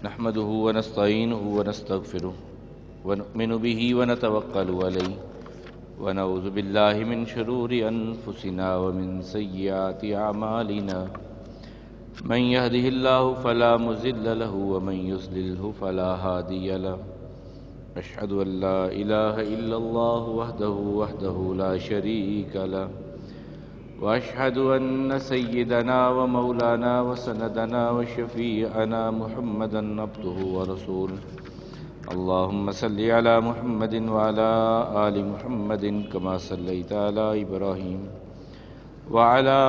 نحمده ونستعينه ونستغفره ونؤمن به ونتوكل عليه ونعوذ بالله من شرور أنفسنا ومن سيئات أعمالنا من يهده الله فلا مضل له ومن يضلله فلا هادي له أشهد أن لا إله إلا الله وحده لا شريك له وأشهد أن سيدنا ومولانا وسندنا وشفيعنا محمدا عبده ورسوله اللهم صل على محمد وعلى آل محمد كما صليت على إبراهيم وعلى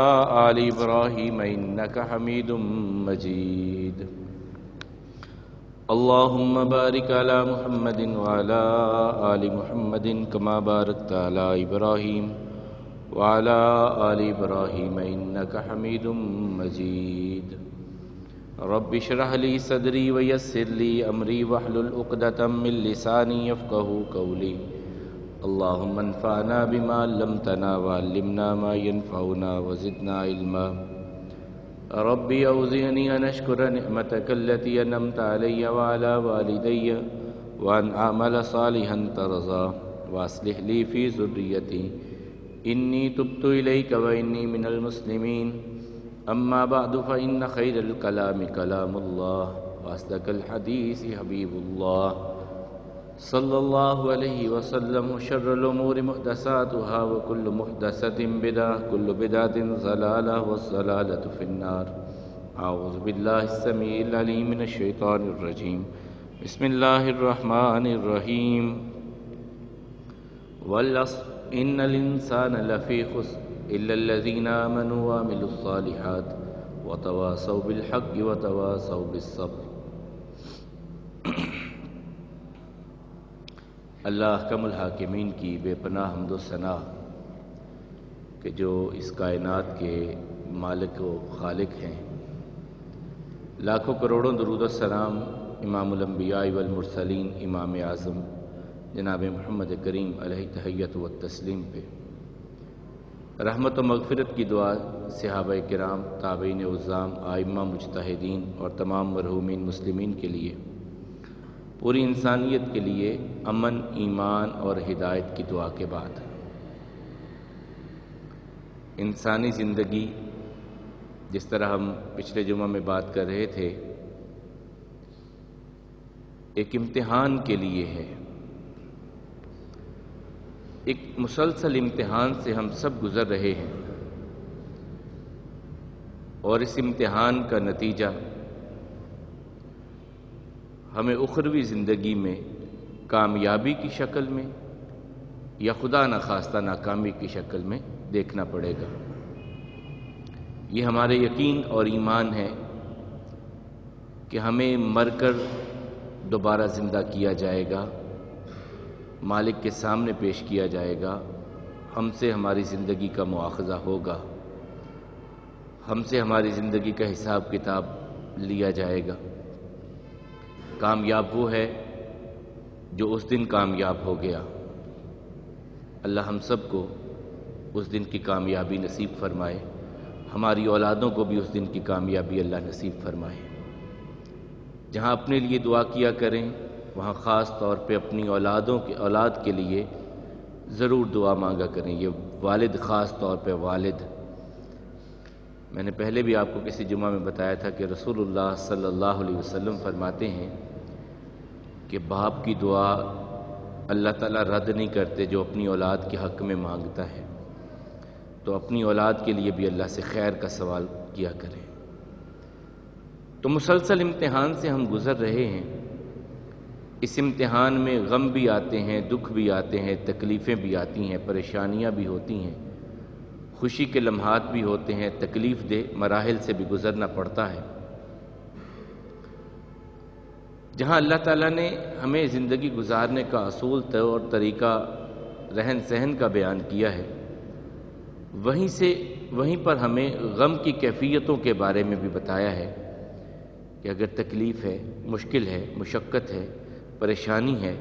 آل إبراهيم إنك حميد مجيد اللهم بارك على محمد وعلى آل محمد كما باركت على إبراهيم وعلى آل إبراهيم إنك حميد مجيد رب اشرح لي صدري ويسر لي أمري واحلل عقدة من لساني يفقهوا قولي اللهم انفعنا بما علمتنا وعلمنا ما ينفعنا وزدنا علما ربي أوزعني أن أشكر نعمتك التي أنعمت علي وعلى والدي وأن أعمل صالحا ترضاه وأصلح لي في ذريتي إني تبت إليك وإني من المسلمين أما بعد فإن خير الكلام كلام الله وأصدق الحديث حبيب الله صلى الله عليه وسلم وشر الأمور محدثاتها وكل محدثة بدعة كل بدعة ضلالة والضلالة في النار أعوذ بالله السميع العليم من الشيطان الرجيم بسم الله الرحمن الرحيم والعصر إن الإنسان لفي خسر إلا الذين آمنوا وعملوا الصالحات وتواصوا بالحق وتواصوا بالصبر اللہ احکم الحاکمین کی بے پناہ حمد و ثنا کہ جو اس کائنات کے مالک و خالق ہیں، لاکھوں کروڑوں درود و سلام امام الانبیاء والمرسلین امام اعظم جناب محمد کریم علیہ تحیت و تسلیم پہ، رحمت و مغفرت کی دعا صحابہ کرام، تابعین عظام، ائمہ مجتہدین اور تمام مرحومین مسلمین کے لیے، پوری انسانیت کے لیے امن، ایمان اور ہدایت کی دعا کے بعد، انسانی زندگی جس طرح ہم پچھلے جمعہ میں بات کر رہے تھے، ایک امتحان کے لیے ہے، ایک مسلسل امتحان سے ہم سب گزر رہے ہیں، اور اس امتحان کا نتیجہ ہمیں اخروی زندگی میں کامیابی کی شکل میں یا خدا نخواستہ ناکامی کی شکل میں دیکھنا پڑے گا۔ یہ ہمارے یقین اور ایمان ہے کہ ہمیں مر کر دوبارہ زندہ کیا جائے گا، مالک کے سامنے پیش کیا جائے گا، ہم سے ہماری زندگی کا مواخذہ ہوگا، ہم سے ہماری زندگی کا حساب کتاب لیا جائے گا۔ کامیاب وہ ہے جو اس دن کامیاب ہو گیا۔ اللہ ہم سب کو اس دن کی کامیابی نصیب فرمائے، ہماری اولادوں کو بھی اس دن کی کامیابی اللہ نصیب فرمائے۔ جہاں اپنے لیے دعا کیا کریں، وہاں خاص طور پہ اپنی اولاد کے لیے ضرور دعا مانگا کریں۔ یہ والد، خاص طور پہ والد، میں نے پہلے بھی آپ کو کسی جمعہ میں بتایا تھا کہ رسول اللہ صلی اللہ علیہ وسلم فرماتے ہیں کہ باپ کی دعا اللہ تعالیٰ رد نہیں کرتے جو اپنی اولاد کے حق میں مانگتا ہے، تو اپنی اولاد کے لیے بھی اللہ سے خیر کا سوال کیا کریں۔ تو مسلسل امتحان سے ہم گزر رہے ہیں۔ اس امتحان میں غم بھی آتے ہیں، دکھ بھی آتے ہیں، تکلیفیں بھی آتی ہیں، پریشانیاں بھی ہوتی ہیں، خوشی کے لمحات بھی ہوتے ہیں، تکلیف دہ مراحل سے بھی گزرنا پڑتا ہے۔ جہاں اللہ تعالیٰ نے ہمیں زندگی گزارنے کا اصول اور طریقہ رہن سہن کا بیان کیا ہے، وہیں پر ہمیں غم کی کیفیتوں کے بارے میں بھی بتایا ہے کہ اگر تکلیف ہے، مشکل ہے، مشقت ہے، پریشانی ہے،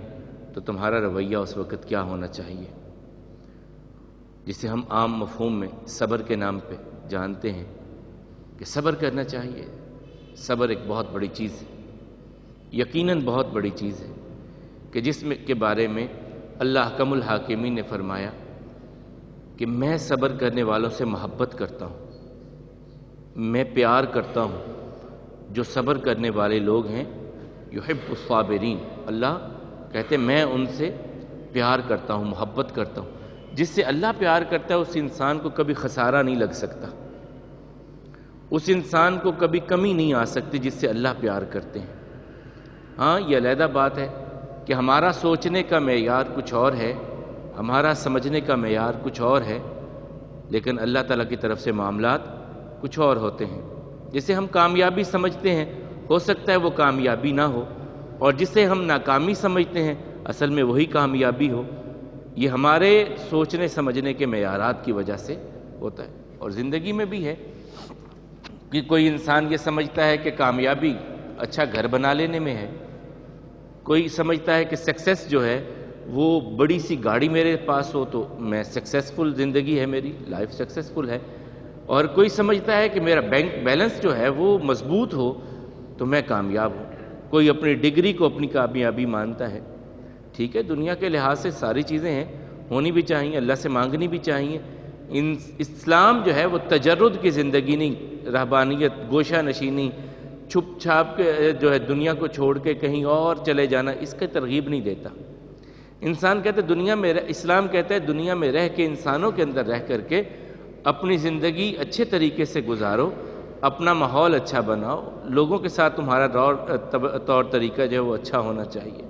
تو تمہارا رویہ اس وقت کیا ہونا چاہیے، جسے ہم عام مفہوم میں صبر کے نام پہ جانتے ہیں کہ صبر کرنا چاہیے۔ صبر ایک بہت بڑی چیز ہے۔ یقیناً بہت بڑی چیز ہے کہ جس میں کے بارے میں اللہ احکم الحاکمین نے فرمایا کہ میں صبر کرنے والوں سے محبت کرتا ہوں، میں پیار کرتا ہوں جو صبر کرنے والے لوگ ہیں، یحب الصابرین، اللہ کہتے میں ان سے پیار کرتا ہوں، محبت کرتا ہوں۔ جس سے اللہ پیار کرتا ہے اس انسان کو کبھی خسارہ نہیں لگ سکتا، اس انسان کو کبھی کمی نہیں آ سکتی جس سے اللہ پیار کرتے ہیں۔ ہاں یہ علیحدہ بات ہے کہ ہمارا سوچنے کا معیار کچھ اور ہے، ہمارا سمجھنے کا معیار کچھ اور ہے، لیکن اللہ تعالیٰ کی طرف سے معاملات کچھ اور ہوتے ہیں۔ جسے ہم کامیابی سمجھتے ہیں ہو سکتا ہے وہ کامیابی نہ ہو، اور جسے ہم ناکامی سمجھتے ہیں اصل میں وہی کامیابی ہو۔ یہ ہمارے سوچنے سمجھنے کے معیارات کی وجہ سے ہوتا ہے۔ اور زندگی میں بھی ہے کہ کوئی انسان یہ سمجھتا ہے کہ کامیابی اچھا گھر بنا لینے میں ہے، کوئی سمجھتا ہے کہ سکسیس جو ہے وہ بڑی سی گاڑی میرے پاس ہو تو میں سکسیسفل زندگی ہے، میری لائف سکسیسفل ہے، اور کوئی سمجھتا ہے کہ میرا بینک بیلنس جو ہے وہ مضبوط ہو تو میں کامیاب ہوں۔ کوئی اپنی ڈگری کو اپنی کامیابی مانتا ہے۔ ٹھیک ہے، دنیا کے لحاظ سے ساری چیزیں ہیں، ہونی بھی چاہیے، اللہ سے مانگنی بھی چاہیے۔ اسلام جو ہے وہ تجرد کی زندگی نہیں، رہبانیت، گوشہ نشینی، چھپ چھاپ کے جو ہے دنیا کو چھوڑ کے کہیں اور چلے جانا، اس کے ترغیب نہیں دیتا۔ انسان کہتے ہیں دنیا میں اسلام کہتا ہے دنیا میں رہ کے، انسانوں کے اندر رہ کر کے اپنی زندگی اچھے طریقے سے گزارو، اپنا ماحول اچھا بناؤ، لوگوں کے ساتھ تمہارا طور طریقہ جو ہے وہ اچھا ہونا چاہیے۔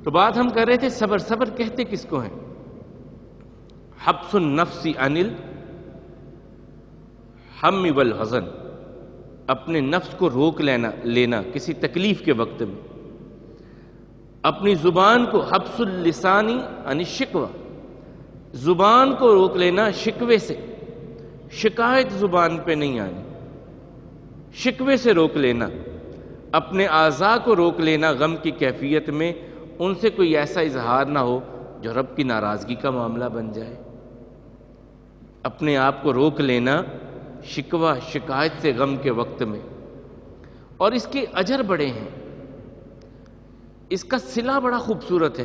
تو بات ہم کر رہے تھے صبر۔ صبر کہتے کس کو ہیں؟ حبس النفس عن الہم والحزن، اپنے نفس کو روک لینا کسی تکلیف کے وقت میں، اپنی زبان کو حبس اللسانی عن الشکوہ، زبان کو روک لینا شکوے سے، شکایت زبان پہ نہیں آنی، شکوے سے روک لینا، اپنے اعضاء کو روک لینا غم کی کیفیت میں، ان سے کوئی ایسا اظہار نہ ہو جو رب کی ناراضگی کا معاملہ بن جائے۔ اپنے آپ کو روک لینا شکوہ شکایت سے غم کے وقت میں، اور اس کے اجر بڑے ہیں، اس کا صلہ بڑا خوبصورت ہے۔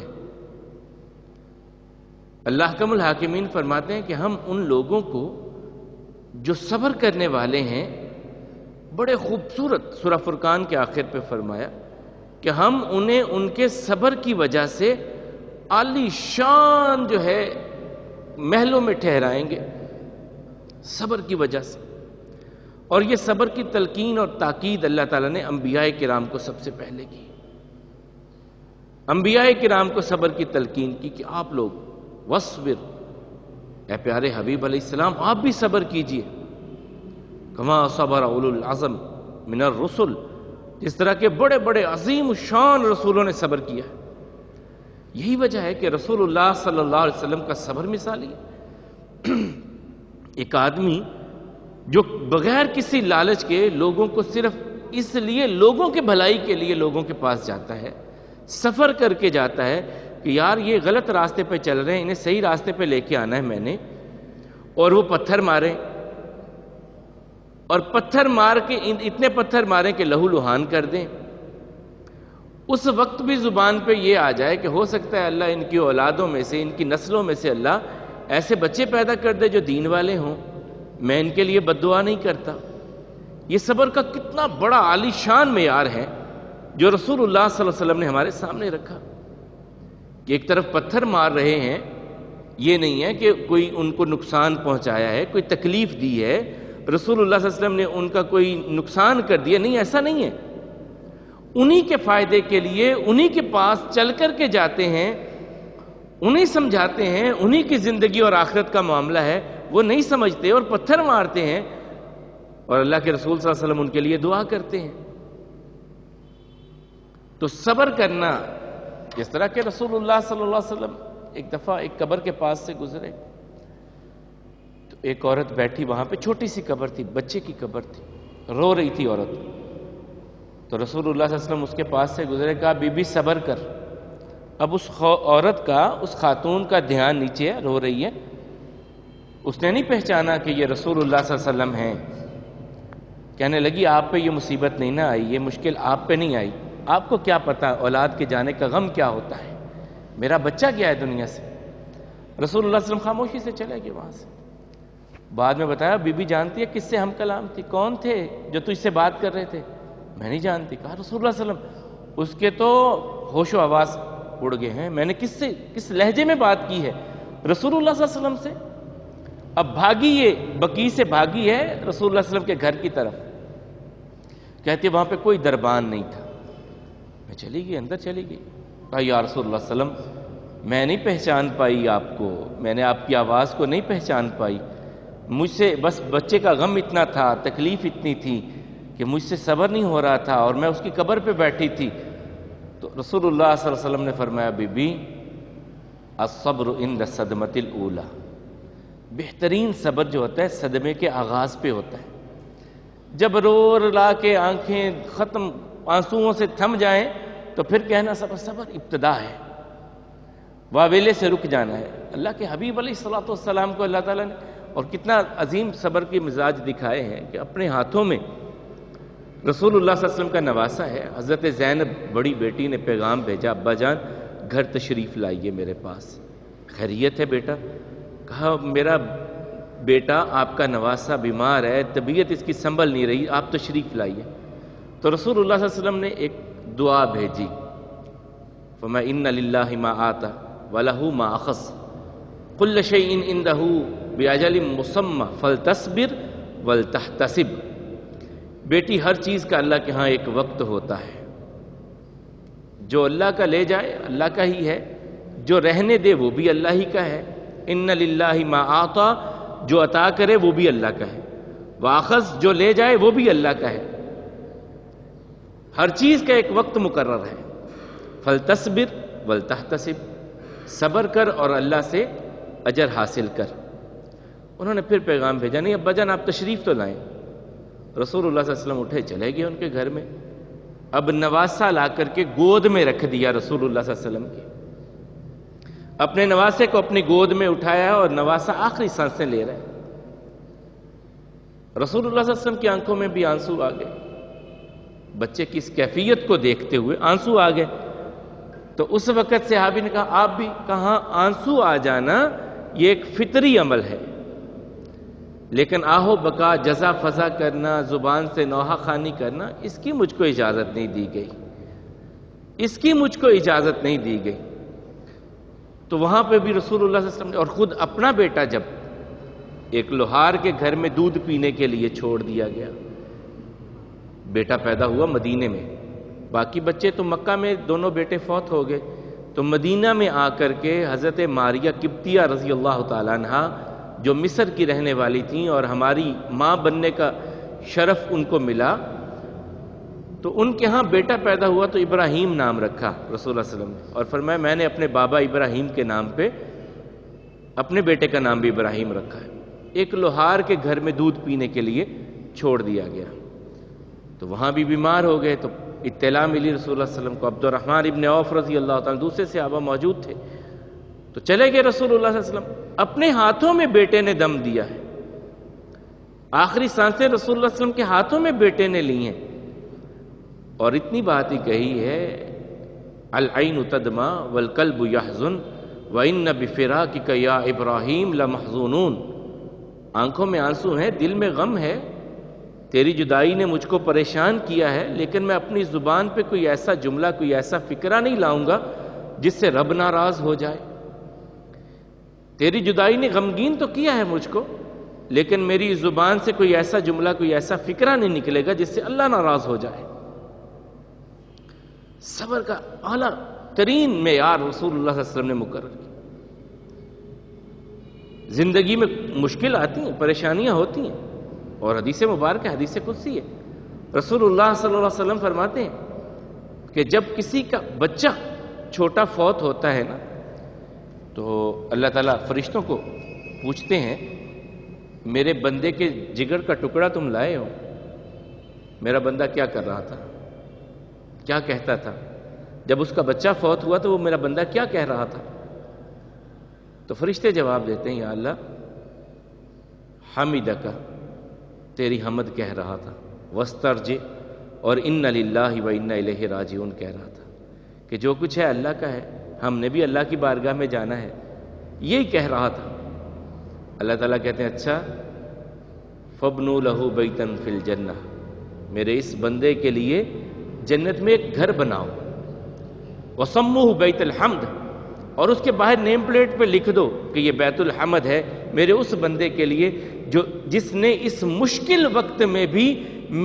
اللہ احکم الحاکمین فرماتے ہیں کہ ہم ان لوگوں کو جو صبر کرنے والے ہیں بڑے خوبصورت، سورہ فرقان کے آخر پہ فرمایا کہ ہم انہیں ان کے صبر کی وجہ سے عالی شان جو ہے محلوں میں ٹھہرائیں گے، صبر کی وجہ سے۔ اور یہ صبر کی تلقین اور تاکید اللہ تعالیٰ نے انبیاء کرام کو سب سے پہلے کی۔ انبیاء کرام کو صبر کی تلقین کی کہ آپ لوگ وَاصْبِرْ، اے پیارے حبیب علیہ السلام آپ بھی صبر کیجئے، کما صبر اولو العزم من الرسل، جس طرح کے بڑے بڑے عظیم شان رسولوں نے صبر کیا ہے۔ یہی وجہ ہے کہ رسول اللہ صلی اللہ علیہ وسلم کا صبر مثالی ہے۔ ایک آدمی جو بغیر کسی لالچ کے لوگوں کو صرف اس لیے لوگوں کے بھلائی کے لیے لوگوں کے پاس جاتا ہے، سفر کر کے جاتا ہے کہ یار یہ غلط راستے پہ چل رہے ہیں، انہیں صحیح راستے پہ لے کے آنا ہے میں نے، اور وہ پتھر مارے، اور پتھر مار کے اتنے پتھر ماریں کہ لہو لہان کر دیں، اس وقت بھی زبان پہ یہ آ جائے کہ ہو سکتا ہے اللہ ان کی اولادوں میں سے، ان کی نسلوں میں سے اللہ ایسے بچے پیدا کر دے جو دین والے ہوں، میں ان کے لیے بد دعا نہیں کرتا۔ یہ صبر کا کتنا بڑا عالی شان معیار ہے جو رسول اللہ صلی اللہ علیہ وسلم نے ہمارے سامنے رکھا کہ ایک طرف پتھر مار رہے ہیں، یہ نہیں ہے کہ کوئی ان کو نقصان پہنچایا ہے، کوئی تکلیف دی ہے، رسول اللہ صلی اللہ علیہ وسلم نے ان کا کوئی نقصان کر دیا، نہیں، ایسا نہیں ہے۔ انہی کے فائدے کے لیے انہی کے پاس چل کر کے جاتے ہیں، انہیں سمجھاتے ہیں، انہی کی زندگی اور آخرت کا معاملہ ہے، وہ نہیں سمجھتے اور پتھر مارتے ہیں، اور اللہ کے رسول صلی اللہ علیہ وسلم ان کے لیے دعا کرتے ہیں۔ تو صبر کرنا، جس طرح کہ رسول اللہ صلی اللہ علیہ وسلم ایک دفعہ ایک قبر کے پاس سے گزرے تو ایک عورت بیٹھی وہاں پہ، چھوٹی سی قبر تھی، بچے کی قبر تھی، رو رہی تھی عورت۔ تو رسول اللہ صلی اللہ علیہ وسلم اس کے پاس سے گزرے، کہا بی بی صبر کر۔ اب اس عورت کا، اس خاتون کا دھیان نیچے ہے، رو رہی ہے، اس نے نہیں پہچانا کہ یہ رسول اللہ صلی اللہ علیہ وسلم ہیں۔ کہنے لگی آپ پہ یہ مصیبت نہیں نہ آئی، یہ مشکل آپ پہ نہیں آئی، آپ کو کیا پتا اولاد کے جانے کا غم کیا ہوتا ہے، میرا بچہ گیا ہے دنیا سے۔ رسول اللہ صلی اللہ علیہ وسلم خاموشی سے چلے گئے وہاں سے۔ بعد میں بتایا بی بی جانتی ہے کس سے ہم کلام تھی، کون تھے جو تجھ سے بات کر رہے تھے؟ میں نہیں جانتی۔ کہا رسول اللہ صلی اللہ علیہ وسلم اس کے تو ہوش و حواس اڑ گئے ہیں، میں نے کس لہجے میں بات کی ہے؟ رسول اللہ صلی اللہ علیہ وسلم سے۔ اب بھاگی، یہ بقیع سے بھاگی ہے رسول اللہ صلی اللہ علیہ وسلم کے گھر کی طرف، کہتی ہے وہاں پہ کوئی دربان نہیں تھا۔ میں چلی گئی، اندر چلی گئی۔ کہا یا رسول اللہ صلی اللہ علیہ وسلم میں نہیں پہچان پائی آپ کو، میں نے آپ کی آواز کو نہیں پہچان پائی، مجھ سے بس بچے کا غم اتنا تھا، تکلیف اتنی تھی کہ مجھ سے صبر نہیں ہو رہا تھا، اور میں اس کی قبر پہ بیٹھی تھی۔ تو رسول اللہ صلی اللہ علیہ وسلم نے فرمایا بی بی الصبر عند الصدمۃ الاولی، بہترین صبر جو ہوتا ہے صدمے کے آغاز پہ ہوتا ہے۔ جب رو رلا کے آنکھیں ختم آنسوؤں سے تھم جائیں تو پھر کہنا صبر صبر ابتدا ہے، واویلے سے رک جانا ہے۔ اللہ کے حبیب علیہ الصلوۃ والسلام کو اللہ تعالیٰ نے اور کتنا عظیم صبر کے مزاج دکھائے ہیں کہ اپنے ہاتھوں میں رسول اللہ صلی اللہ علیہ وسلم کا نواسا ہے۔ حضرت زینب بڑی بیٹی نے پیغام بھیجا ابا جان گھر تشریف لائیے میرے پاس، خیریت ہے بیٹا؟ کہا میرا بیٹا آپ کا نواسا بیمار ہے، طبیعت اس کی سنبھل نہیں رہی، آپ تشریف لائیے۔ تو رسول اللہ صلی اللہ علیہ وسلم نے ایک دعا بھیجی، فرمایا ان للہ ما آتا وَلَهُ مَا أَخَذَ كُلَّ شَيْءٍ عِندَهُ بِأَجَلٍ مُّسَمًّى فَلْتَصْبِرْ وَلْتَحْتَسِبْ۔ بیٹی ہر چیز کا اللہ کے ہاں ایک وقت ہوتا ہے، جو اللہ کا لے جائے اللہ کا ہی ہے، جو رہنے دے وہ بھی اللہ ہی کا ہے۔ ان للہ ما آتا، جو عطا کرے وہ بھی اللہ کا ہے، وَأَخَذ جو لے جائے وہ بھی اللہ کا ہے۔ ہر چیز کا ایک وقت مقرر ہے۔ فَلْتَصْبِرْ وَلْتَحْتَسِبْ، صبر کر اور اللہ سے اجر حاصل کر۔ انہوں نے پھر پیغام بھیجا نہیں ابا جان آپ تشریف تو لائیں۔ رسول اللہ صلی اللہ علیہ وسلم اٹھے چلے گئے ان کے گھر میں۔ اب نواسا لا کر کے گود میں رکھ دیا رسول اللہ صلی اللہ علیہ وسلم کی، اپنے نواسے کو اپنی گود میں اٹھایا اور نواسا آخری سانسیں لے رہا ہے۔ رسول اللہ صلی اللہ علیہ وسلم کی آنکھوں میں بھی آنسو آ گئے، بچے کی اس کیفیت کو دیکھتے ہوئے آنسو آ گئے۔ تو اس وقت صحابی نے کہا آپ بھی؟ کہاں آنسو آ جانا یہ ایک فطری عمل ہے، لیکن آہو بکا جزا فضا کرنا، زبان سے نوحہ خوانی کرنا، اس کی مجھ کو اجازت نہیں دی گئی، اس کی مجھ کو اجازت نہیں دی گئی۔ تو وہاں پہ بھی رسول اللہ صلی اللہ علیہ وسلم نے، اور خود اپنا بیٹا جب ایک لوہار کے گھر میں دودھ پینے کے لیے چھوڑ دیا گیا، بیٹا پیدا ہوا مدینے میں، باقی بچے تو مکہ میں دونوں بیٹے فوت ہو گئے، تو مدینہ میں آ کر کے حضرت ماریہ قبطیہ رضی اللہ تعالیٰ عنہ جو مصر کی رہنے والی تھیں اور ہماری ماں بننے کا شرف ان کو ملا، تو ان کے ہاں بیٹا پیدا ہوا تو ابراہیم نام رکھا رسول اللہ صلی اللہ علیہ وسلم نے، اور فرمایا میں نے اپنے بابا ابراہیم کے نام پہ اپنے بیٹے کا نام بھی ابراہیم رکھا ہے۔ ایک لوہار کے گھر میں دودھ پینے کے لیے چھوڑ دیا گیا، تو وہاں بھی بیمار ہو گئے، تو اطلاع ملی رسول اللہ صلی اللہ علیہ وسلم کو، عبد الرحمن ابن عوف رضی اللہ تعالیٰ دوسرے صحابہ موجود تھے، تو چلے گئے رسول اللہ صلی اللہ علیہ وسلم، اپنے ہاتھوں میں بیٹے نے دم دیا ہے، آخری سانسیں رسول اللہ صلی اللہ علیہ وسلم کے ہاتھوں میں بیٹے نے لی ہیں، اور اتنی بات ہی کہی ہے العین تدمع والقلب یحزن وان بفراقک یا ابراہیم لمحزونون، آنکھوں میں آنسو ہیں، دل میں غم ہے، تیری جدائی نے مجھ کو پریشان کیا ہے، لیکن میں اپنی زبان پہ کوئی ایسا جملہ کوئی ایسا فکرہ نہیں لاؤں گا جس سے رب ناراض ہو جائے۔ تیری جدائی نے غمگین تو کیا ہے مجھ کو، لیکن میری زبان سے کوئی ایسا جملہ کوئی ایسا فکرہ نہیں نکلے گا جس سے اللہ ناراض ہو جائے۔ صبر کا اعلیٰ ترین معیار رسول اللہ صلی اللہ علیہ وسلم نے مقرر کیا۔ زندگی میں مشکل آتی ہیں، پریشانیاں ہوتی ہیں، اور حدیث مبارک ہے، حدیث قدسی ہے، رسول اللہ صلی اللہ علیہ وسلم فرماتے ہیں کہ جب کسی کا بچہ چھوٹا فوت ہوتا ہے نا، تو اللہ تعالیٰ فرشتوں کو پوچھتے ہیں میرے بندے کے جگر کا ٹکڑا تم لائے ہو، میرا بندہ کیا کر رہا تھا، کیا کہتا تھا، جب اس کا بچہ فوت ہوا تو وہ میرا بندہ کیا کہہ رہا تھا؟ تو فرشتے جواب دیتے ہیں یا اللہ حمیدک، تیری حمد کہہ رہا تھا، وسترجع، اور اِنَّ لِلَّهِ وَإِنَّ إِلَيْهِ راجعون کہہ رہا تھا کہ جو کچھ ہے اللہ کا ہے، ہم نے بھی اللہ کی بارگاہ میں جانا ہے، یہی کہہ رہا تھا۔ اللہ تعالیٰ کہتے ہیں اچھا فَابْنُوا لَهُ بَيْتًا فِي الْجَنَّةِ، میرے اس بندے کے لیے جنت میں ایک گھر بناؤ، وَسَمُّوهُ بَيْتَ الْحَمْدِ، اور اس کے باہر نیم پلیٹ پہ لکھ دو کہ یہ بیت الحمد ہے میرے اس بندے کے لیے جس نے اس مشکل وقت میں بھی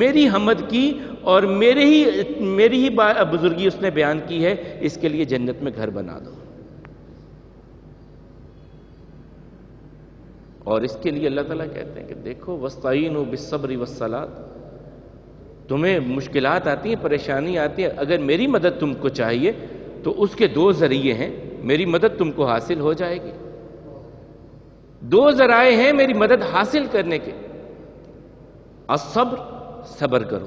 میری حمد کی اور میری ہی بزرگی اس نے بیان کی ہے، اس کے لیے جنت میں گھر بنا دو۔ اور اس کے لیے اللہ تعالیٰ کہتے ہیں کہ دیکھو وَاسْتَعِینُوا بِالصَّبْرِ وَالصَّلَاةِ، تمہیں مشکلات آتی ہیں، پریشانی آتی ہے، اگر میری مدد تم کو چاہیے تو اس کے دو ذریعے ہیں، میری مدد تم کو حاصل ہو جائے گی۔ دو ذرائع ہیں میری مدد حاصل کرنے کے، الصبر، صبر کرو،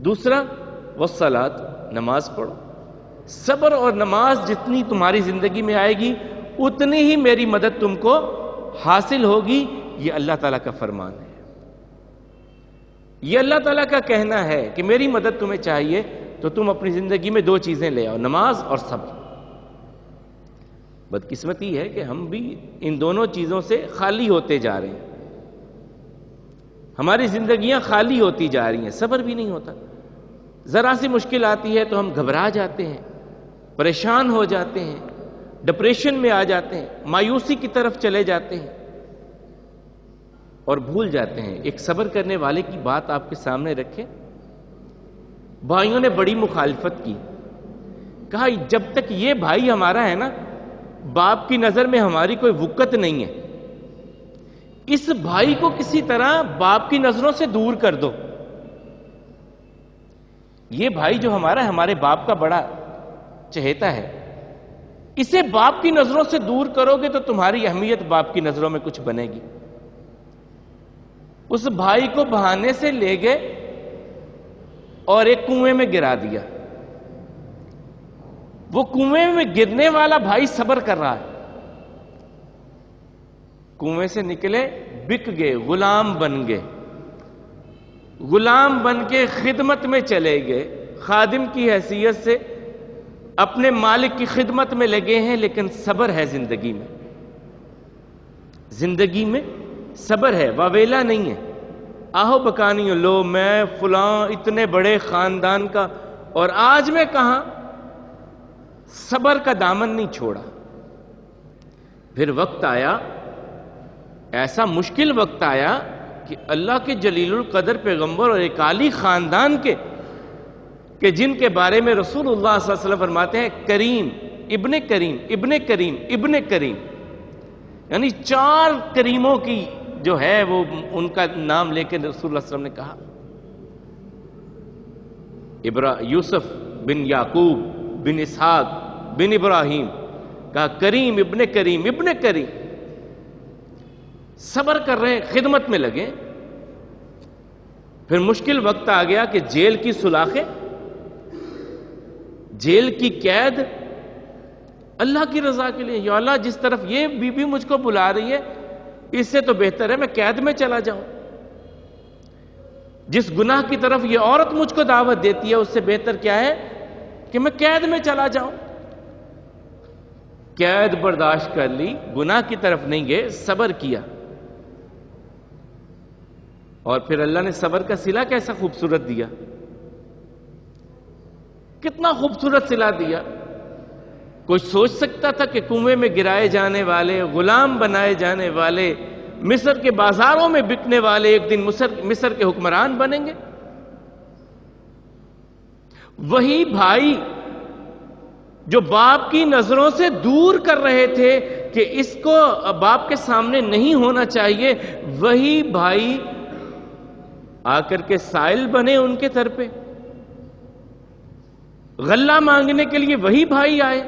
دوسرا والصلاۃ، نماز پڑھو۔ صبر اور نماز جتنی تمہاری زندگی میں آئے گی اتنی ہی میری مدد تم کو حاصل ہوگی، یہ اللہ تعالیٰ کا فرمان ہے، یہ اللہ تعالیٰ کا کہنا ہے کہ میری مدد تمہیں چاہیے تو تم اپنی زندگی میں دو چیزیں لے آؤ، نماز اور صبر۔ بدقسمتی ہے کہ ہم بھی ان دونوں چیزوں سے خالی ہوتے جا رہے ہیں، ہماری زندگیاں خالی ہوتی جا رہی ہیں، صبر بھی نہیں ہوتا۔ ذرا سی مشکل آتی ہے تو ہم گھبرا جاتے ہیں، پریشان ہو جاتے ہیں، ڈپریشن میں آ جاتے ہیں، مایوسی کی طرف چلے جاتے ہیں اور بھول جاتے ہیں۔ ایک صبر کرنے والے کی بات آپ کے سامنے رکھیں، بھائیوں نے بڑی مخالفت کی، کہا جب تک یہ بھائی ہمارا ہے نا، باپ کی نظر میں ہماری کوئی وقت نہیں ہے، اس بھائی کو کسی طرح باپ کی نظروں سے دور کر دو۔ یہ بھائی جو ہمارا ہمارے باپ کا بڑا چہیتا ہے، اسے باپ کی نظروں سے دور کرو گے تو تمہاری اہمیت باپ کی نظروں میں کچھ بنے گی۔ اس بھائی کو بہانے سے لے گئے اور ایک کنویں میں گرا دیا۔ وہ کنویں میں گرنے والا بھائی صبر کر رہا ہے، کنویں سے نکلے، بک گئے، غلام بن گئے، غلام بن کے خدمت میں چلے گئے، خادم کی حیثیت سے اپنے مالک کی خدمت میں لگے ہیں، لیکن صبر ہے زندگی میں، زندگی میں صبر ہے، واویلا نہیں ہے۔ آہو بکانی لو، میں فلاں اتنے بڑے خاندان کا، اور آج میں کہاں، صبر کا دامن نہیں چھوڑا۔ پھر وقت آیا، ایسا مشکل وقت آیا کہ اللہ کے جلیل القدر پیغمبر اور ایک عالی خاندان کے کہ جن کے بارے میں رسول اللہ صلی اللہ علیہ وسلم فرماتے ہیں کریم، ابن کریم، ابن کریم، ابن کریم، یعنی 4 کریموں کی جو ہے وہ ان کا نام لے کے رسول اللہ صلی اللہ علیہ وسلم نے کہا، یوسف بن یعقوب بن اسحاق بن ابراہیم، کہا کریم ابن کریم ابن کریم۔ صبر کر رہے ہیں، خدمت میں لگے۔ پھر مشکل وقت آ گیا کہ جیل کی سلاخیں، جیل کی قید، اللہ کی رضا کے لیے، یا اللہ جس طرف یہ بی بی مجھ کو بلا رہی ہے اس سے تو بہتر ہے میں قید میں چلا جاؤں، جس گناہ کی طرف یہ عورت مجھ کو دعوت دیتی ہے اس سے بہتر کیا ہے کہ میں قید میں چلا جاؤں۔ قید برداشت کر لی، گناہ کی طرف نہیں گئے، صبر کیا، اور پھر اللہ نے صبر کا صلہ کیسا خوبصورت دیا، کتنا خوبصورت صلہ دیا۔ کوئی سوچ سکتا تھا کہ کنویں میں گرائے جانے والے، غلام بنائے جانے والے، مصر کے بازاروں میں بکنے والے ایک دن مصر کے حکمران بنیں گے؟ وہی بھائی جو باپ کی نظروں سے دور کر رہے تھے کہ اس کو باپ کے سامنے نہیں ہونا چاہیے، وہی بھائی آ کر کے سائل بنے ان کے در پہ، غلہ مانگنے کے لیے وہی بھائی آئے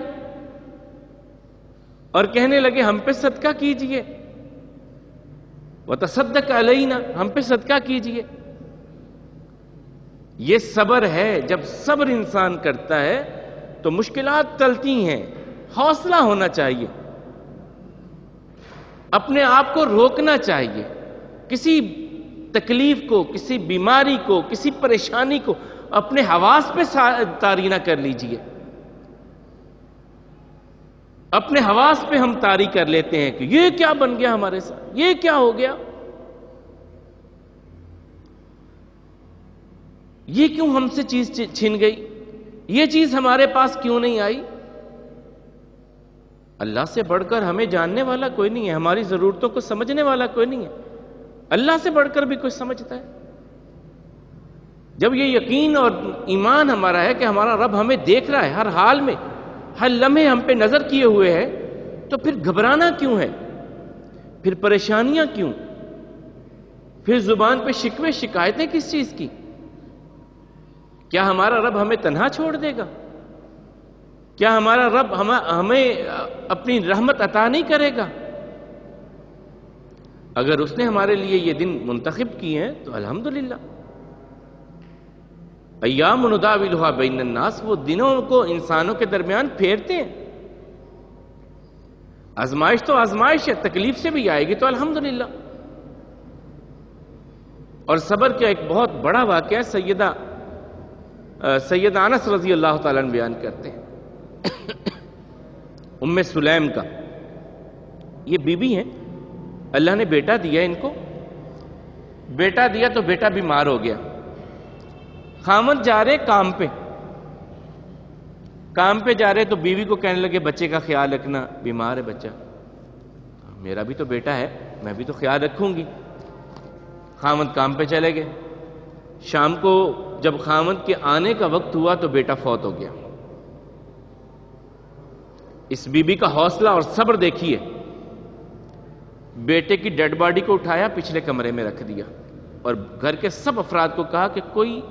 اور کہنے لگے ہم پہ صدقہ کیجئے، وتصدق علینا، ہم پہ صدقہ کیجئے۔ یہ صبر ہے، جب صبر انسان کرتا ہے تو مشکلات ٹلتی ہیں، حوصلہ ہونا چاہیے، اپنے آپ کو روکنا چاہیے، کسی تکلیف کو، کسی بیماری کو، کسی پریشانی کو اپنے حواس پہ طاری نہ کر لیجئے۔ اپنے حواس پہ ہم طاری کر لیتے ہیں کہ یہ کیا بن گیا ہمارے ساتھ، یہ کیا ہو گیا، یہ کیوں ہم سے چیز چھن گئی، یہ چیز ہمارے پاس کیوں نہیں آئی۔ اللہ سے بڑھ کر ہمیں جاننے والا کوئی نہیں ہے، ہماری ضرورتوں کو سمجھنے والا کوئی نہیں ہے، اللہ سے بڑھ کر بھی کوئی سمجھتا ہے۔ جب یہ یقین اور ایمان ہمارا ہے کہ ہمارا رب ہمیں دیکھ رہا ہے، ہر حال میں، ہر لمحے ہم پہ نظر کیے ہوئے ہے، تو پھر گھبرانا کیوں ہے، پھر پریشانیاں کیوں، پھر زبان پہ شکوے شکایتیں کس چیز کی؟ کیا ہمارا رب ہمیں تنہا چھوڑ دے گا؟ کیا ہمارا رب ہمیں اپنی رحمت عطا نہیں کرے گا؟ اگر اس نے ہمارے لیے یہ دن منتخب کیے ہیں تو الحمدللہ۔ ایام نداولھا بین الناس، وہ دنوں کو انسانوں کے درمیان پھیرتے ہیں۔ آزمائش تو آزمائش ہے، تکلیف سے بھی آئے گی تو الحمدللہ۔ اور صبر کا ایک بہت بڑا واقعہ سیدہ انس رضی اللہ تعالیٰ عنہ بیان کرتے ہیں، ام سلیم کا۔ یہ بی بی ہیں، اللہ نے بیٹا دیا ان کو، بیٹا دیا تو بیٹا بیمار ہو گیا۔ خاوند جا رہے کام پہ جا رہے تو بیوی کو کہنے لگے بچے کا خیال رکھنا، بیمار ہے بچہ، میرا بھی تو بیٹا ہے، میں بھی تو خیال رکھوں گی۔ خاوند کام پہ چلے گئے، شام کو جب خاوند کے آنے کا وقت ہوا تو بیٹا فوت ہو گیا۔ اس بی بی کا حوصلہ اور صبر دیکھیے، بیٹے کی ڈیڈ باڈی کو اٹھایا، پچھلے کمرے میں رکھ دیا، اور گھر کے سب افراد کو کہا کہ کوئی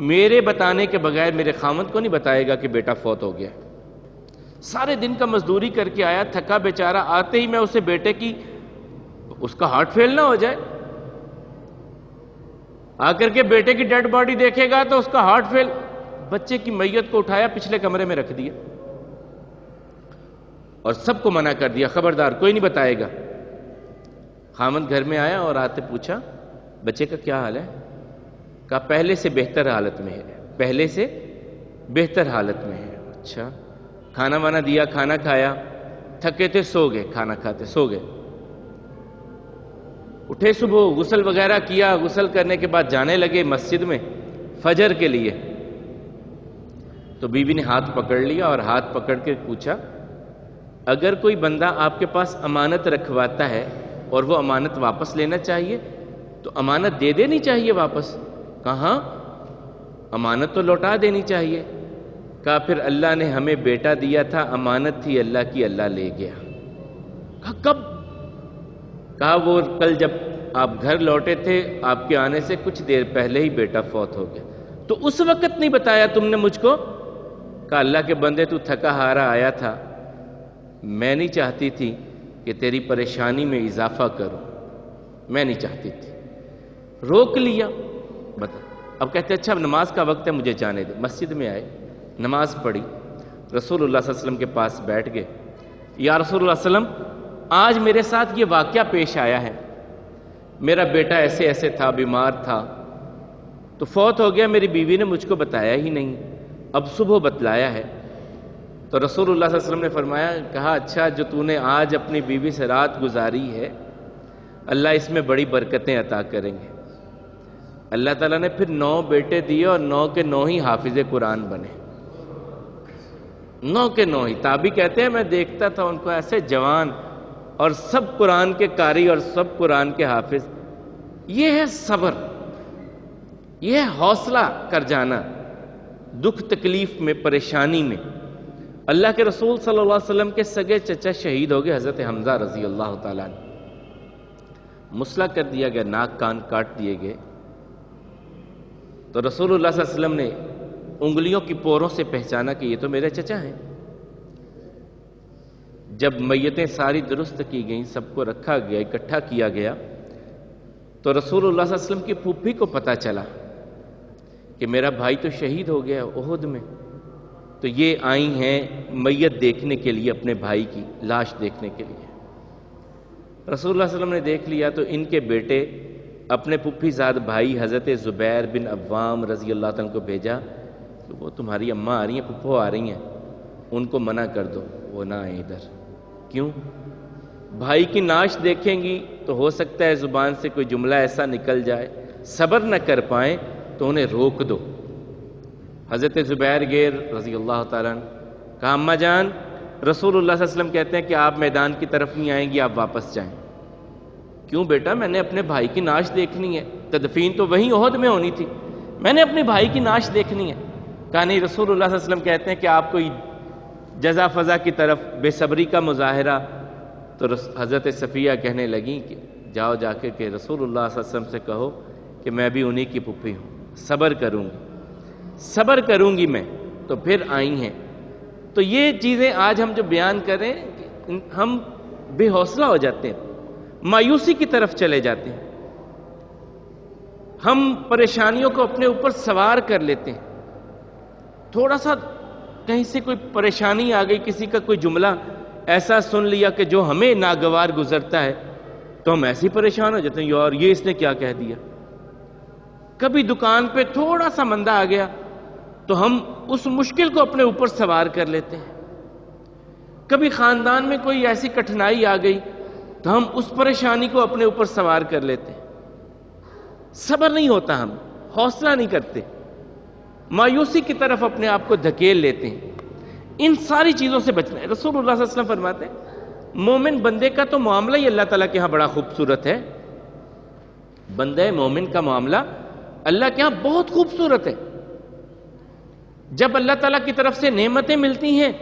میرے بتانے کے بغیر میرے خاوند کو نہیں بتائے گا کہ بیٹا فوت ہو گیا۔ سارے دن کا مزدوری کر کے آیا، تھکا بیچارہ، آتے ہی میں اسے بیٹے کی، اس کا ہارٹ فیل نہ ہو جائے، آ کر کے بیٹے کی ڈیڈ باڈی دیکھے گا تو اس کا ہارٹ فیل۔ بچے کی میت کو اٹھایا، پچھلے کمرے میں رکھ دیا، اور سب کو منع کر دیا، خبردار کوئی نہیں بتائے گا۔ خاوند گھر میں آیا اور آتے پوچھا بچے کا کیا حال ہے؟ کہا پہلے سے بہتر حالت میں ہے، پہلے سے بہتر حالت میں ہے۔ اچھا، کھانا وانا دیا، کھانا کھایا، تھکے تھے سو گئے، کھانا کھاتے سو گئے، اٹھے صبح غسل وغیرہ کیا، غسل کرنے کے بعد جانے لگے مسجد میں فجر کے لیے، تو بیوی نے ہاتھ پکڑ لیا اور ہاتھ پکڑ کے پوچھا اگر کوئی بندہ آپ کے پاس امانت رکھواتا ہے اور وہ امانت واپس لینا چاہیے تو امانت دے دینی چاہیے واپس؟ کہاں، امانت تو لوٹا دینی چاہیے۔ کہا پھر اللہ نے ہمیں بیٹا دیا تھا، امانت تھی اللہ کی، اللہ لے گیا۔ کہا کب؟ کہا وہ کل جب آپ گھر لوٹے تھے، آپ کے آنے سے کچھ دیر پہلے ہی بیٹا فوت ہو گیا، تو اس وقت نہیں بتایا تم نے مجھ کو؟ کہا اللہ کے بندے تو تھکا ہارا آیا تھا، میں نہیں چاہتی تھی کہ تیری پریشانی میں اضافہ کروں، میں نہیں چاہتی تھی، روک لیا۔ بتا، اب کہتے اچھا اب نماز کا وقت ہے، مجھے جانے دے۔ مسجد میں آئے، نماز پڑھی، رسول اللہ صلی اللہ علیہ وسلم کے پاس بیٹھ گئے، یا رسول اللہ صلی اللہ علیہ وسلم آج میرے ساتھ یہ واقعہ پیش آیا ہے، میرا بیٹا ایسے ایسے تھا، بیمار تھا تو فوت ہو گیا، میری بیوی نے مجھ کو بتایا ہی نہیں، اب صبح بتلایا ہے۔ تو رسول اللہ صلی اللہ علیہ وسلم نے فرمایا، کہا اچھا جو تو نے آج اپنی بیوی سے رات گزاری ہے، اللہ اس میں بڑی برکتیں عطا کریں گے۔ اللہ تعالیٰ نے پھر 9 بیٹے دیے اور 9 کے 9 ہی حافظ قرآن بنے، 9 کے 9 ہی۔ تابعی کہتے ہیں میں دیکھتا تھا ان کو ایسے جوان اور سب قرآن کے قاری اور سب قرآن کے حافظ۔ یہ ہے صبر، یہ ہے حوصلہ کر جانا دکھ تکلیف میں، پریشانی میں۔ اللہ کے رسول صلی اللہ علیہ وسلم کے سگے چچا شہید ہو گئے، حضرت حمزہ رضی اللہ تعالیٰ عنہ، مسلح کر دیا گیا، ناک کان کاٹ دیے گئے۔ تو رسول اللہ صلی اللہ علیہ وسلم نے انگلیوں کی پوروں سے پہچانا کہ یہ تو میرے چچا ہیں۔ جب میتیں ساری درست کی گئیں، سب کو رکھا گیا، اکٹھا کیا گیا، تو رسول اللہ صلی اللہ علیہ وسلم کی پھوپھی کو پتہ چلا کہ میرا بھائی تو شہید ہو گیا احد میں، تو یہ آئی ہیں میت دیکھنے کے لیے، اپنے بھائی کی لاش دیکھنے کے لیے۔ رسول اللہ صلی اللہ علیہ وسلم نے دیکھ لیا تو ان کے بیٹے اپنے پھپھی زاد بھائی حضرت زبیر بن عوام رضی اللہ تعالیٰ کو بھیجا کہ وہ تمہاری اماں آ رہی ہیں، پھپھو آ رہی ہیں، ان کو منع کر دو وہ نہ آئیں ادھر۔ کیوں؟ بھائی کی ناش دیکھیں گی تو ہو سکتا ہے زبان سے کوئی جملہ ایسا نکل جائے، صبر نہ کر پائیں تو انہیں روک دو۔ حضرت زبیر گیر رضی اللہ تعالیٰ عنہ کہا اماں جان رسول اللہ صلی اللہ علیہ وسلم کہتے ہیں کہ آپ میدان کی طرف نہیں آئیں گی، آپ واپس جائیں۔ کیوں بیٹا؟ میں نے اپنے بھائی کی ناش دیکھنی ہے، تدفین تو وہیں احد میں ہونی تھی، میں نے اپنے بھائی کی ناش دیکھنی ہے۔ کہا نہیں، رسول اللہ صلی اللہ علیہ وسلم کہتے ہیں کہ آپ کوئی جزا فضا کی طرف بے صبری کا مظاہرہ۔ تو حضرت صفیہ کہنے لگیں کہ جاؤ جا کے کہ رسول اللہ صلی اللہ علیہ وسلم سے کہو کہ میں بھی انہی کی پھپھی ہوں، صبر کروں گی میں۔ تو پھر آئی ہیں۔ تو یہ چیزیں آج ہم جو بیان کریں ہم بے حوصلہ ہو جاتے ہیں، مایوسی کی طرف چلے جاتے ہیں، ہم پریشانیوں کو اپنے اوپر سوار کر لیتے ہیں۔ تھوڑا سا کہیں سے کوئی پریشانی آ گئی، کسی کا کوئی جملہ ایسا سن لیا کہ جو ہمیں ناگوار گزرتا ہے تو ہم ایسے ہی پریشان ہو جاتے ہیں، یار یہ اس نے کیا کہہ دیا۔ کبھی دکان پہ تھوڑا سا مندہ آ گیا تو ہم اس مشکل کو اپنے اوپر سوار کر لیتے ہیں۔ کبھی خاندان میں کوئی ایسی کٹھنائی آ گئی تو ہم اس پریشانی کو اپنے اوپر سوار کر لیتے ہیں۔ صبر نہیں ہوتا، ہم حوصلہ نہیں کرتے، مایوسی کی طرف اپنے آپ کو دھکیل لیتے ہیں۔ ان ساری چیزوں سے بچنا ہے۔ رسول اللہ صلی اللہ علیہ وسلم فرماتے ہیں مومن بندے کا تو معاملہ ہی اللہ تعالیٰ کے ہاں بڑا خوبصورت ہے، بندہ مومن کا معاملہ اللہ کے ہاں بہت خوبصورت ہے۔ جب اللہ تعالیٰ کی طرف سے نعمتیں ملتی ہیں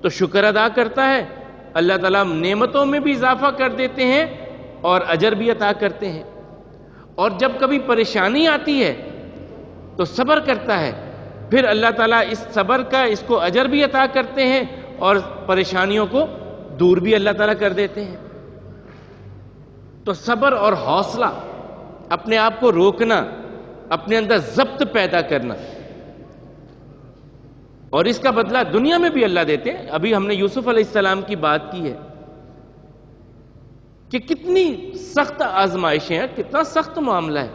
تو شکر ادا کرتا ہے، اللہ تعالیٰ نعمتوں میں بھی اضافہ کر دیتے ہیں اور اجر بھی عطا کرتے ہیں۔ اور جب کبھی پریشانی آتی ہے تو صبر کرتا ہے، پھر اللہ تعالیٰ اس صبر کا اس کو اجر بھی عطا کرتے ہیں اور پریشانیوں کو دور بھی اللہ تعالیٰ کر دیتے ہیں۔ تو صبر اور حوصلہ، اپنے آپ کو روکنا، اپنے اندر ضبط پیدا کرنا، اور اس کا بدلہ دنیا میں بھی اللہ دیتے ہیں۔ ابھی ہم نے یوسف علیہ السلام کی بات کی ہے کہ کتنی سخت آزمائشیں ہیں، کتنا سخت معاملہ ہے،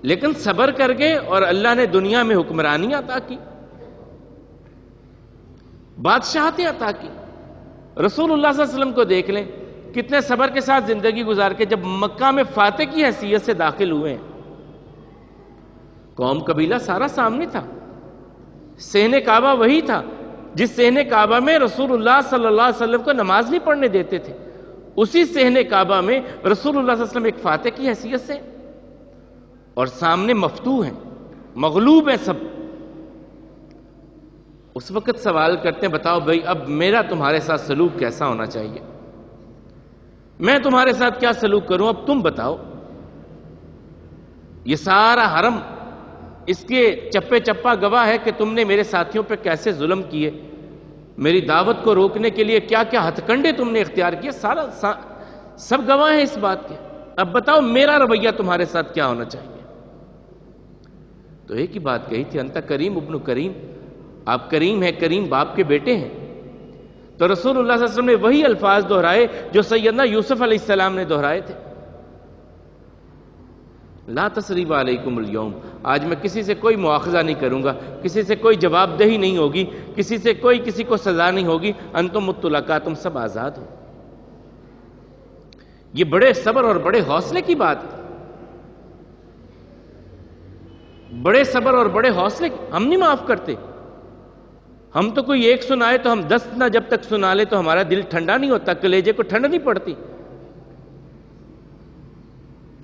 لیکن صبر کر گئے اور اللہ نے دنیا میں حکمرانی عطا کی، بادشاہتیں عطا کی۔ رسول اللہ صلی اللہ علیہ وسلم کو دیکھ لیں، کتنے صبر کے ساتھ زندگی گزار کے جب مکہ میں فاتح کی حیثیت سے داخل ہوئے ہیں، قوم قبیلہ سارا سامنے تھا، صحن کعبہ وہی تھا جس صحن کعبہ میں رسول اللہ صلی اللہ علیہ وسلم کو نماز نہیں پڑھنے دیتے تھے، اسی صحن کعبہ میں رسول اللہ صلی اللہ علیہ وسلم ایک فاتح کی حیثیت سے، اور سامنے مفتوح ہیں، مغلوب ہیں سب۔ اس وقت سوال کرتے ہیں بتاؤ بھائی اب میرا تمہارے ساتھ سلوک کیسا ہونا چاہیے، میں تمہارے ساتھ کیا سلوک کروں، اب تم بتاؤ۔ یہ سارا حرم اس کے چپے چپا گواہ ہے کہ تم نے میرے ساتھیوں پہ کیسے ظلم کیے، میری دعوت کو روکنے کے لیے کیا کیا ہتھ کنڈے تم نے اختیار کیے، سب گواہ ہیں اس بات کے۔ اب بتاؤ میرا رویہ تمہارے ساتھ کیا ہونا چاہیے۔ تو ایک ہی بات کہی تھی، انت کریم ابن کریم، آپ کریم ہیں، کریم باپ کے بیٹے ہیں۔ تو رسول اللہ صلی اللہ علیہ وسلم نے وہی الفاظ دہرائے جو سیدنا یوسف علیہ السلام نے دہرائے تھے، لا تثریب علیکم اليوم، آج میں کسی سے کوئی مواخذہ نہیں کروں گا، کسی سے کوئی جواب دہی نہیں ہوگی، کسی سے کوئی کسی کو سزا نہیں ہوگی، انتم مطلقاء، تم سب آزاد ہو۔ یہ بڑے صبر اور بڑے حوصلے کی بات ہے، بڑے صبر اور بڑے حوصلے کی۔ ہم نہیں معاف کرتے، ہم تو کوئی ایک سنائے تو ہم 10 نہ جب تک سنا لے تو ہمارا دل ٹھنڈا نہیں ہوتا، کلیجے کو ٹھنڈ نہیں پڑتی۔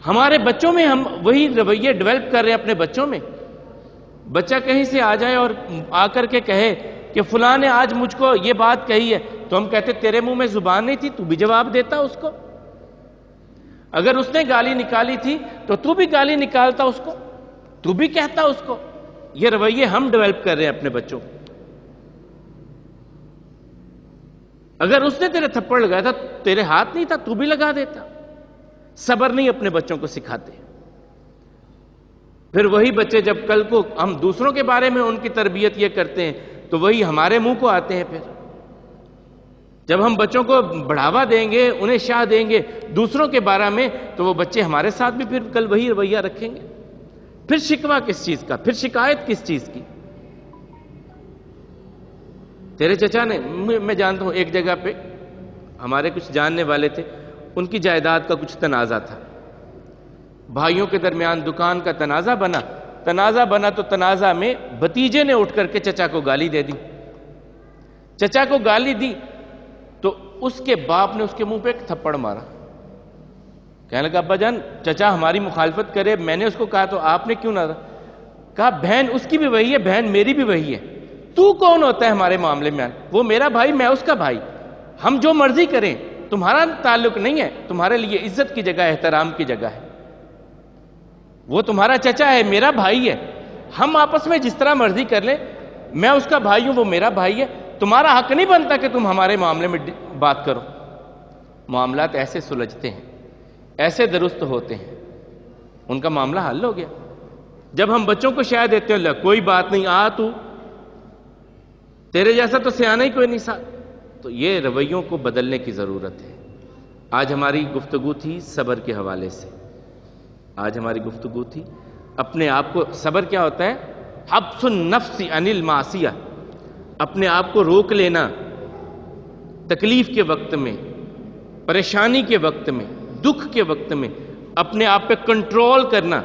ہمارے بچوں میں ہم وہی رویے ڈیولپ کر رہے ہیں، اپنے بچوں میں۔ بچہ کہیں سے آ جائے اور آ کر کے کہے کہ فلاں نے آج مجھ کو یہ بات کہی ہے، تو ہم کہتے تیرے منہ میں زبان نہیں تھی، تو بھی جواب دیتا اس کو۔ اگر اس نے گالی نکالی تھی تو تو بھی گالی نکالتا اس کو، تو بھی کہتا اس کو۔ یہ رویے ہم ڈیولپ کر رہے ہیں اپنے بچوں کو۔ اگر اس نے تیرے تھپڑ لگایا تھا، تیرے ہاتھ نہیں تھا، تو بھی لگا دیتا۔ صبر نہیں اپنے بچوں کو سکھاتے۔ پھر وہی بچے جب کل کو ہم دوسروں کے بارے میں ان کی تربیت یہ کرتے ہیں تو وہی ہمارے منہ کو آتے ہیں۔ پھر جب ہم بچوں کو بڑھاوا دیں گے، انہیں شاہ دیں گے دوسروں کے بارے میں، تو وہ بچے ہمارے ساتھ بھی پھر کل وہی رویہ رکھیں گے۔ پھر شکوہ کس چیز کا، پھر شکایت کس چیز کی؟ تیرے چچا نے، میں جانتا ہوں ایک جگہ پہ ہمارے کچھ جاننے والے تھے، ان کی جائیداد کا کچھ تنازع تھا، بھائیوں کے درمیان دکان کا تنازع بنا تو تنازع میں بھتیجے نے اٹھ کر کے چچا کو گالی دے دی۔ چچا کو گالی دی تو اس کے باپ نے اس کے منہ پہ ایک تھپڑ مارا، کہنے لگا ابا جان چچا ہماری مخالفت کرے، میں نے اس کو کہا تو آپ نے کیوں نہ کہا؟ بہن اس کی بھی وہی ہے، بہن میری بھی وہی ہے، تو کون ہوتا ہے ہمارے معاملے میں؟ وہ میرا بھائی، میں اس کا بھائی، ہم جو مرضی کریں، تمہارا تعلق نہیں ہے، تمہارے لیے عزت کی جگہ ہے، احترام کی جگہ ہے، وہ تمہارا چچا ہے، میرا بھائی ہے، ہم آپس میں جس طرح مرضی کر لیں، میں اس کا بھائی ہوں، وہ میرا بھائی ہے، تمہارا حق نہیں بنتا کہ تم ہمارے معاملے میں بات کرو۔ معاملات ایسے سلجھتے ہیں، ایسے درست ہوتے ہیں، ان کا معاملہ حل ہو گیا۔ جب ہم بچوں کو شاید دیتے ہیں، اللہ کوئی بات نہیں، آ تو تیرے جیسا تو سیانا ہی کوئی نہیں ساتھ، تو یہ رویوں کو بدلنے کی ضرورت ہے۔ آج ہماری گفتگو تھی صبر کے حوالے سے، آج ہماری گفتگو تھی اپنے آپ کو، صبر کیا ہوتا ہے؟ حبس النفس عن المعصیہ، اپنے آپ کو روک لینا، تکلیف کے وقت میں، پریشانی کے وقت میں، دکھ کے وقت میں اپنے آپ پہ کنٹرول کرنا۔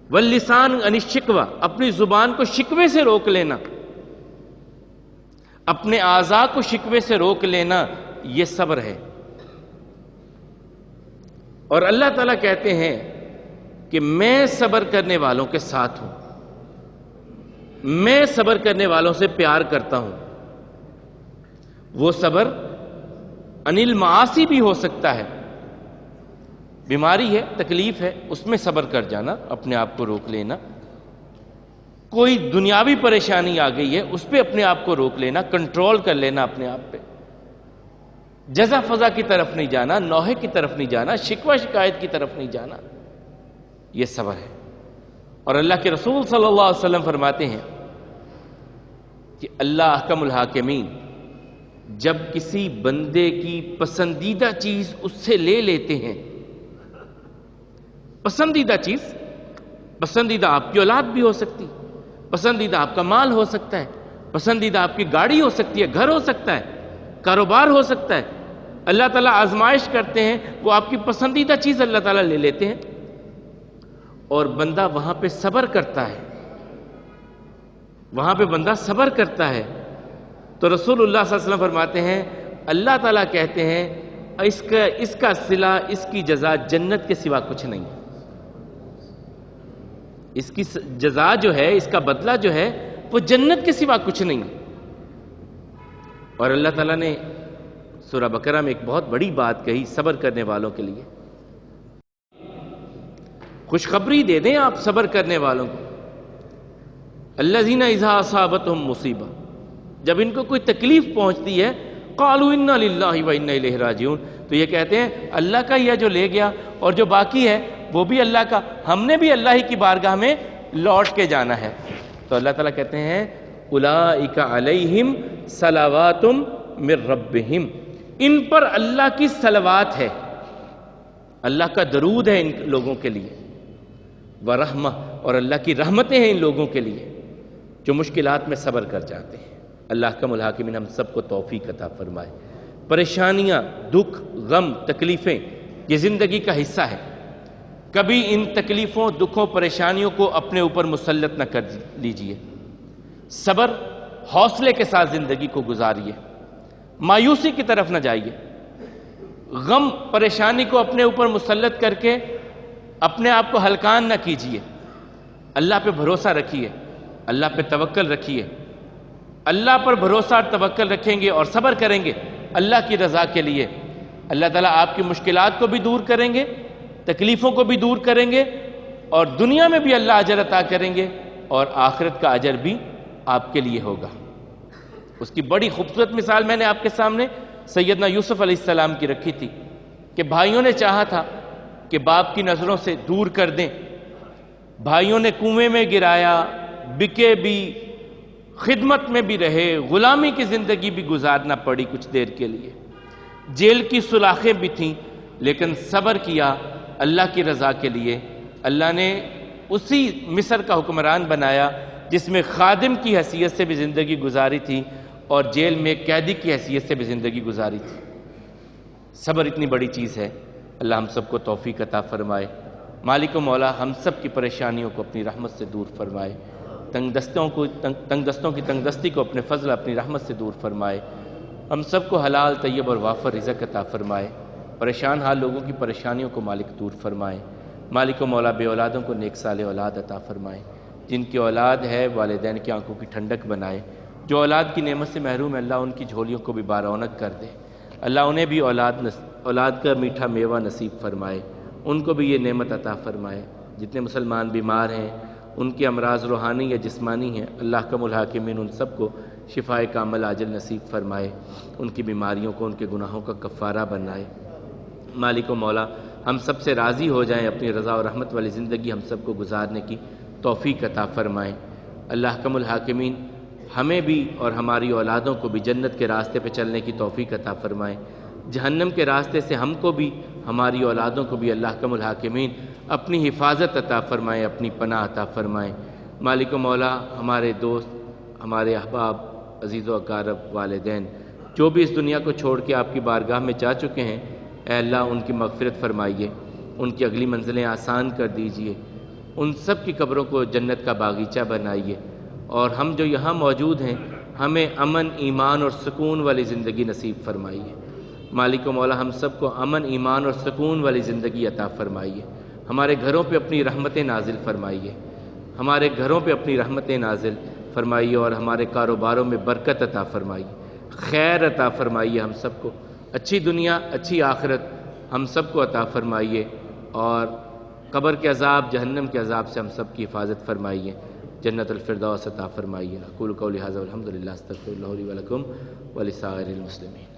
واللسان عن الشکوہ، اپنی زبان کو شکوے سے روک لینا، اپنے اعضاء کو شکوے سے روک لینا، یہ صبر ہے۔ اور اللہ تعالیٰ کہتے ہیں کہ میں صبر کرنے والوں کے ساتھ ہوں، میں صبر کرنے والوں سے پیار کرتا ہوں۔ وہ صبر عن المعاصی بھی ہو سکتا ہے، بیماری ہے، تکلیف ہے، اس میں صبر کر جانا، اپنے آپ کو روک لینا۔ کوئی دنیاوی پریشانی آ گئی ہے، اس پہ اپنے آپ کو روک لینا، کنٹرول کر لینا اپنے آپ پہ، جزا فضا کی طرف نہیں جانا، نوحے کی طرف نہیں جانا، شکوہ شکایت کی طرف نہیں جانا، یہ صبر ہے۔ اور اللہ کے رسول صلی اللہ علیہ وسلم فرماتے ہیں کہ اللہ احکم الحاکمین جب کسی بندے کی پسندیدہ چیز اس سے لے لیتے ہیں، پسندیدہ چیز، پسندیدہ آپ کی اولاد بھی ہو سکتی، پسندیدہ آپ کا مال ہو سکتا ہے، پسندیدہ آپ کی گاڑی ہو سکتی ہے، گھر ہو سکتا ہے، کاروبار ہو سکتا ہے، اللہ تعالیٰ آزمائش کرتے ہیں، وہ آپ کی پسندیدہ چیز اللہ تعالیٰ لے لیتے ہیں، اور بندہ وہاں پہ صبر کرتا ہے، وہاں پہ بندہ صبر کرتا ہے، تو رسول اللہ صلی اللہ علیہ وسلم فرماتے ہیں، اللہ تعالیٰ کہتے ہیں اس کا صلہ، اس کی جزا جنت کے سوا کچھ نہیں، اس کی جزا جو ہے، اس کا بدلہ جو ہے، وہ جنت کے سوا کچھ نہیں۔ اور اللہ تعالیٰ نے سورہ بقرہ میں ایک بہت بڑی بات کہی صبر کرنے والوں کے لیے، خوشخبری دے دیں آپ صبر کرنے والوں کو، الذین اذا اصابتہم مصیبہ، جب ان کو کوئی تکلیف پہنچتی ہے، قالوا انا للہ و انا الیہ راجعون، تو یہ کہتے ہیں اللہ کا یہ جو لے گیا اور جو باقی ہے وہ بھی اللہ کا، ہم نے بھی اللہ ہی کی بارگاہ میں لوٹ کے جانا ہے۔ تو اللہ تعالیٰ کہتے ہیں اولئک علیہم صلوات من ربہم، ان پر اللہ کی صلوات ہے، اللہ کا درود ہے ان لوگوں کے لیے، ورحمہ، اور اللہ کی رحمتیں ہیں ان لوگوں کے لیے جو مشکلات میں صبر کر جاتے ہیں۔ اللہ احکم الحاکمین ہم سب کو توفیق عطا فرمائے۔ پریشانیاں، دکھ، غم، تکلیفیں یہ زندگی کا حصہ ہے، کبھی ان تکلیفوں، دکھوں، پریشانیوں کو اپنے اوپر مسلط نہ کر لیجئے، صبر، حوصلے کے ساتھ زندگی کو گزاریے، مایوسی کی طرف نہ جائیے، غم، پریشانی کو اپنے اوپر مسلط کر کے اپنے آپ کو ہلکان نہ کیجیے، اللہ پہ بھروسہ رکھیے، اللہ پہ توکل رکھیے، اللہ پر بھروسہ اور توکل رکھیں گے اور صبر کریں گے اللہ کی رضا کے لیے، اللہ تعالیٰ آپ کی مشکلات کو بھی دور کریں گے، تکلیفوں کو بھی دور کریں گے، اور دنیا میں بھی اللہ اجر عطا کریں گے، اور آخرت کا اجر بھی آپ کے لیے ہوگا۔ اس کی بڑی خوبصورت مثال میں نے آپ کے سامنے سیدنا یوسف علیہ السلام کی رکھی تھی کہ بھائیوں نے چاہا تھا کہ باپ کی نظروں سے دور کر دیں، بھائیوں نے کنویں میں گرایا، بکے بھی، خدمت میں بھی رہے، غلامی کی زندگی بھی گزارنا پڑی کچھ دیر کے لیے، جیل کی سلاخیں بھی تھیں، لیکن صبر کیا اللہ کی رضا کے لیے۔ اللہ نے اسی مصر کا حکمران بنایا جس میں خادم کی حیثیت سے بھی زندگی گزاری تھی اور جیل میں قیدی کی حیثیت سے بھی زندگی گزاری تھی۔ صبر اتنی بڑی چیز ہے، اللہ ہم سب کو توفیق عطا فرمائے۔ مالک و مولا ہم سب کی پریشانیوں کو اپنی رحمت سے دور فرمائے، تنگ دستوں کی تنگ دستی کو اپنے فضل اپنی رحمت سے دور فرمائے، ہم سب کو حلال طیب اور وافر رزق عطا فرمائے، پریشان حال لوگوں کی پریشانیوں کو مالک دور فرمائے۔ مالک و مولا بے اولادوں کو نیک صالح اولاد عطا فرمائے، جن کی اولاد ہے والدین کی آنکھوں کی ٹھنڈک بنائے، جو اولاد کی نعمت سے محروم ہے اللہ ان کی جھولیوں کو بھی بارونق کر دے، اللہ انہیں بھی اولاد کا میٹھا میوہ نصیب فرمائے، ان کو بھی یہ نعمت عطا فرمائے۔ جتنے مسلمان بیمار ہیں ان کے امراض روحانی یا جسمانی ہیں، اللہ کا الحاکمین ان سب کو شفائے کامل عاجل نصیب فرمائے، ان کی بیماریوں کو ان کے گناہوں کا کفارہ بنائے۔ مالک و مولا ہم سب سے راضی ہو جائیں، اپنی رضا و رحمت والی زندگی ہم سب کو گزارنے کی توفیق عطا فرمائیں۔ اللہ کا الحاکمین ہمیں بھی اور ہماری اولادوں کو بھی جنت کے راستے پہ چلنے کی توفیق عطا فرمائیں، جہنم کے راستے سے ہم کو بھی ہماری اولادوں کو بھی اللہ کا الحاکمین اپنی حفاظت عطا فرمائیں، اپنی پناہ عطا فرمائیں۔ مالک و مولا ہمارے دوست، ہمارے احباب، عزیز و اقارب، والدین جو بھی اس دنیا کو چھوڑ کے آپ کی بارگاہ میں جا چکے ہیں، اے اللہ ان کی مغفرت فرمائیے، ان کی اگلی منزلیں آسان کر دیجئے، ان سب کی قبروں کو جنت کا باغیچہ بنائیے، اور ہم جو یہاں موجود ہیں ہمیں امن، ایمان اور سکون والی زندگی نصیب فرمائیے۔ مالک و مولا ہم سب کو امن، ایمان اور سکون والی زندگی عطا فرمائیے، ہمارے گھروں پہ اپنی رحمتیں نازل فرمائیے، ہمارے گھروں پہ اپنی رحمتیں نازل فرمائیے، اور ہمارے کاروباروں میں برکت عطا فرمائیے، خیر عطا فرمائیے، ہم سب کو اچھی دنیا اچھی آخرت ہم سب کو عطا فرمائیے، اور قبر کے عذاب، جہنم کے عذاب سے ہم سب کی حفاظت فرمائیے، جنت الفردوس عطا فرمائیے۔ اقول قولی ھذا والحمد للہ، استغفر اللہ لی ولکم ولسائر المسلمین۔